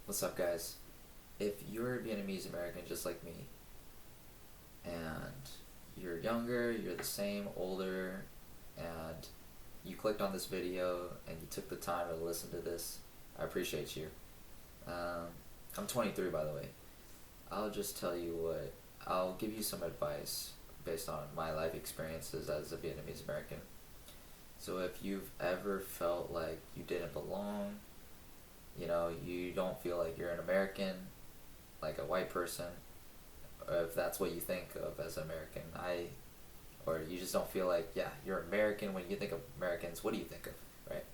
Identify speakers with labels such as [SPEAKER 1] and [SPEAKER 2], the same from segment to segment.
[SPEAKER 1] What's up, guys? If you're Vietnamese American just like me, and you're younger, you're the same, older, and you clicked on this video and you took the time to listen to this, I appreciate you. Um, I'm 23, by the way. I'll just tell you I'll give you some advice based on my life experiences as a Vietnamese American. So if you've ever felt like you didn't belong, you don't feel like you're an American, like a white person, or if that's what you think of as American, or you just don't feel like, yeah, you're American. When you think of Americans, what do you think of, right?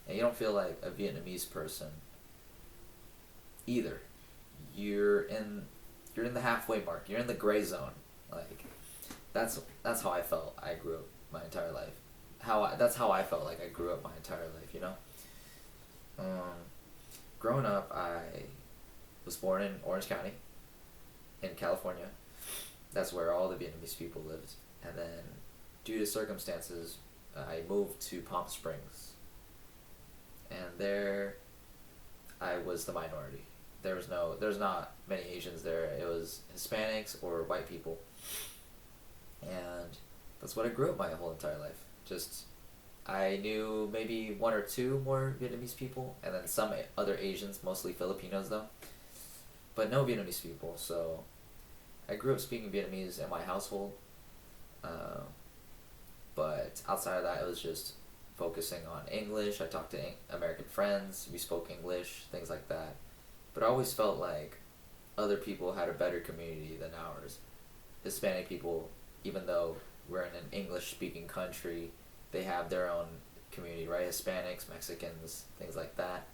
[SPEAKER 1] And you don't feel like a Vietnamese person either. You're in the halfway mark. You're in the gray zone. Like that's how I felt. I grew up my entire life. That's how I felt like I grew up my entire life. Um, Growing up, I was born in Orange County, in California. That's where all the Vietnamese people lived. And then, due to circumstances, I moved to Palm Springs. And there, I was the minority. There's not many Asians there. It was Hispanics or white people. And that's what I grew up my whole entire life. Just, I knew maybe one or two more Vietnamese people, and then some other Asians, mostly Filipinos though, but no Vietnamese people. So I grew up speaking Vietnamese in my household, uh, but outside of that, it was just focusing on English. I talked to American friends. We spoke English, things like that. But I always felt like other people had a better community than ours. Hispanic people, even though we're in an English-speaking country, they have their own community, right? Hispanics, Mexicans, things like that.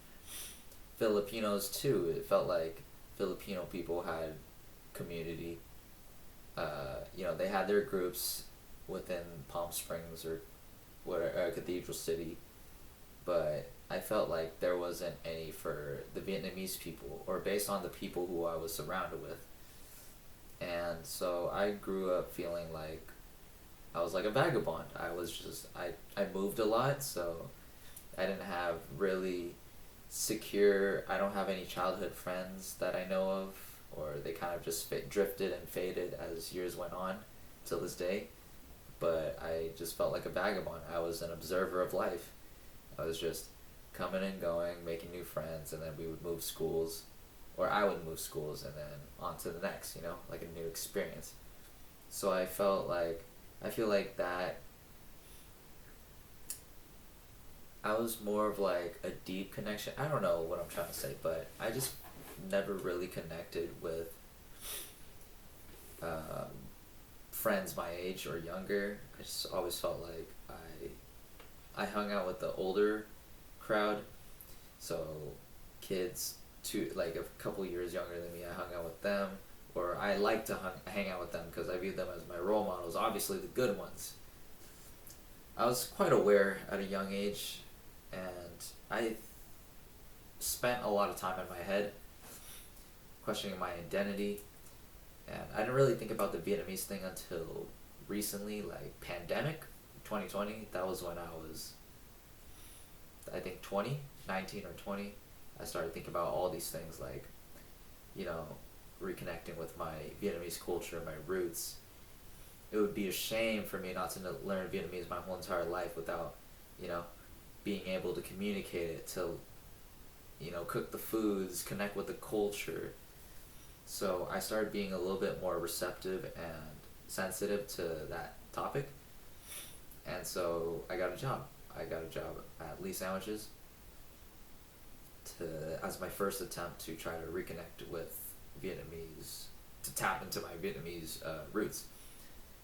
[SPEAKER 1] Filipinos too. It felt like Filipino people had community. They had their groups within Palm Springs or whatever, Cathedral City, but I felt like there wasn't any for the Vietnamese people, or based on the people who I was surrounded with. And so I grew up feeling like I was like a vagabond. I moved a lot, so I didn't have really I don't have any childhood friends that I know of, or they kind of just drifted and faded as years went on till this day. But I just felt like a vagabond. I was an observer of life. I was just coming and going, making new friends, and then we would move schools, or I would move schools, and then on to the next, like a new experience. So I feel like that I was more of like a deep connection. I don't know what I'm trying to say, but I just never really connected with um, friends my age or younger. I just always felt like I hung out with the older crowd, so kids like a couple years younger than me. I hung out with them, or I like to hang out with them because I viewed them as my role models. Obviously, the good ones. I was quite aware at a young age, and I spent a lot of time in my head questioning my identity. And I didn't really think about the Vietnamese thing until recently, like pandemic, 2020. That was when I was, I think, 20, 19 or 20. I started thinking about all these things, like, you know, reconnecting with my Vietnamese culture, my roots. It would be a shame for me not to learn Vietnamese my whole entire life without, being able to communicate it, to, cook the foods, connect with the culture. So I started being a little bit more receptive and sensitive to that topic. And so I got a job. I got a job at Lee Sandwiches as my first attempt to try to reconnect with Vietnamese, to tap into my Vietnamese roots.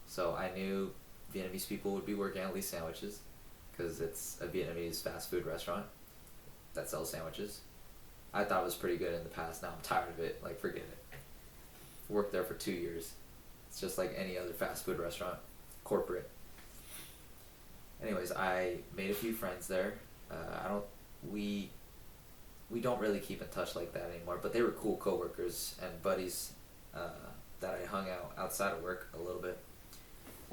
[SPEAKER 1] So I knew Vietnamese people would be working at Lee Sandwiches because it's a Vietnamese fast food restaurant that sells sandwiches. I thought it was pretty good in the past. Now I'm tired of it. Like, forget it. Worked there for 2 years. It's just like any other fast food restaurant, corporate. Anyways, I made a few friends there. I don't. We don't really keep in touch like that anymore. But they were cool coworkers and buddies that I hung out outside of work a little bit.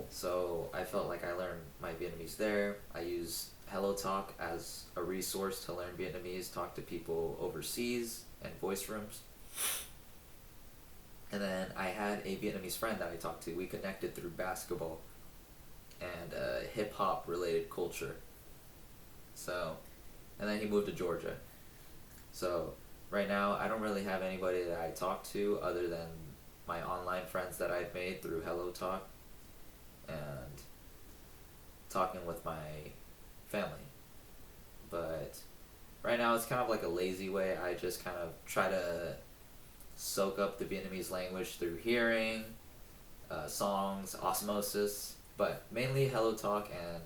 [SPEAKER 1] So I felt like I learned my Vietnamese there. I use Hello Talk as a resource to learn Vietnamese, talk to people overseas. and voice rooms. And then I had a Vietnamese friend that I talked to. We connected through basketball and hip hop related culture. So, and then he moved to Georgia. So right now I don't really have anybody that I talk to other than my online friends that I've made through Hello Talk and talking with my family. But right now it's kind of like a lazy way. I just kind of try to soak up the Vietnamese language through hearing, songs, osmosis, but mainly Hello Talk and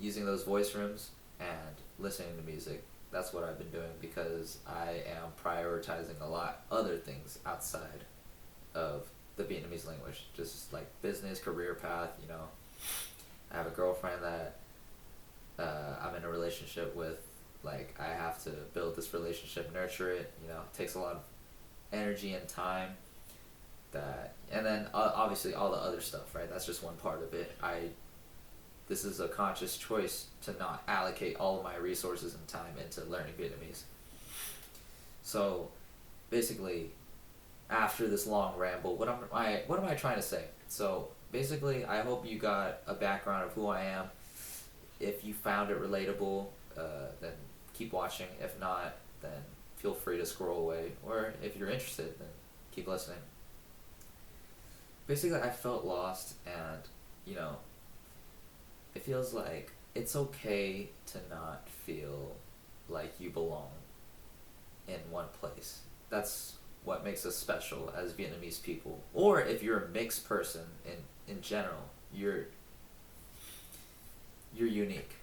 [SPEAKER 1] using those voice rooms and listening to music. That's what I've been doing because I am prioritizing a lot other things outside of the Vietnamese language, just like business, career path, you know. I have a girlfriend that I'm in a relationship with. Like, I have to build this relationship, nurture it, you know. It takes a lot of energy and time. That, and then obviously all the other stuff, right? That's just one part of it. This is a conscious choice to not allocate all of my resources and time into learning Vietnamese. So basically, after this long ramble, what am I trying to say? So basically, I hope you got a background of who I am. If you found it relatable, then keep watching. If not, then feel free to scroll away. Or if you're interested, then keep listening. Basically, I felt lost, and you know, it feels like it's okay to not feel like you belong in one place. That's what makes us special as Vietnamese people. Or if you're a mixed person in general, you're unique.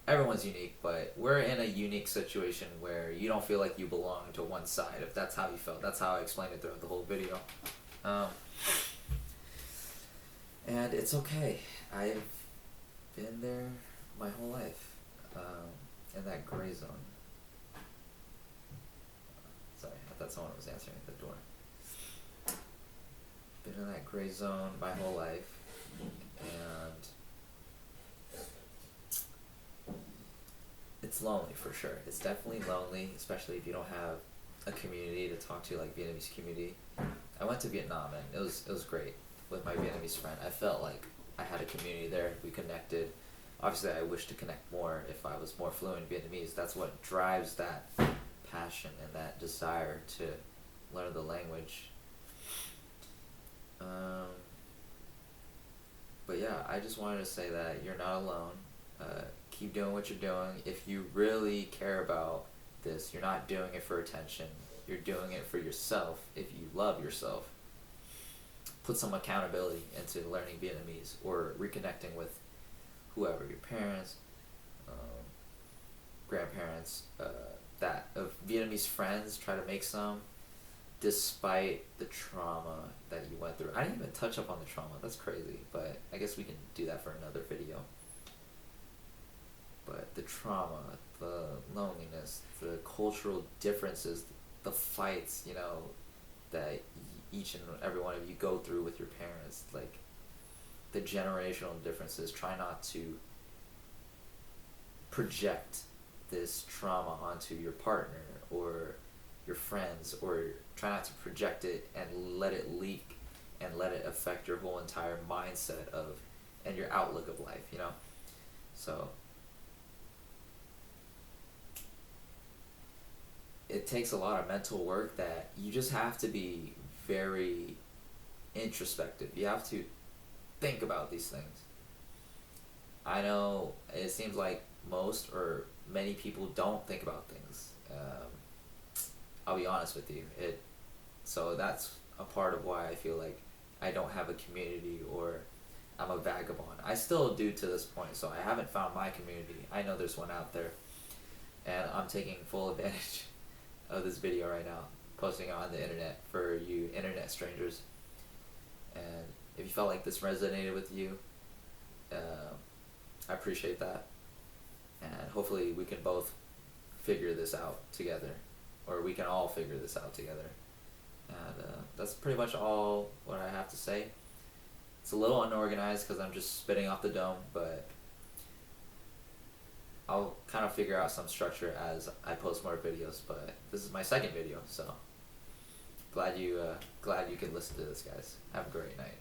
[SPEAKER 1] Everyone's unique, but we're in a unique situation where you don't feel like you belong to one side, if that's how you felt. That's how I explained it throughout the whole video. And it's okay. I've been there my whole life, in that gray zone. Sorry, I thought someone was answering at the door. Been in that gray zone my whole life, and it's lonely for sure. It's definitely lonely, especially if you don't have a community to talk to, like Vietnamese community. I went to Vietnam and it was great with my Vietnamese friend. I felt like I had a community there. We connected. Obviously, I wish to connect more if I was more fluent in Vietnamese. That's what drives that passion and that desire to learn the language. But yeah, I just wanted to say that you're not alone. Keep doing what you're doing. If you really care about this, you're not doing it for attention. You're doing it for yourself. If you love yourself, put some accountability into learning Vietnamese or reconnecting with whoever, your parents, grandparents, that of Vietnamese friends. Try to make some, despite the trauma that you went through. I didn't even touch up on the trauma. That's crazy, but I guess we can do that for another video. But the trauma, the loneliness, the cultural differences, the fights, you know, that each and every one of you go through with your parents, like the generational differences. Try not to project this trauma onto your partner or your friends, or try not to project it and let it leak and let it affect your whole entire mindset of and your outlook of life, you know? So it takes a lot of mental work that you just have to be very introspective. You have to think about these things. I know it seems like most or many people don't think about things. I'll be honest with you. So that's a part of why I feel like I don't have a community or I'm a vagabond. I still do to this point, so I haven't found my community. I know there's one out there, and I'm taking full advantage of this video right now, posting it on the internet for you internet strangers. And if you felt like this resonated with you, I appreciate that, and hopefully we can both figure this out together, or we can all figure this out together. And that's pretty much all what I have to say. It's a little unorganized because I'm just spitting off the dome, but I'll kind of figure out some structure as I post more videos. But this is my second video, so glad you can listen to this, guys. Have a great night.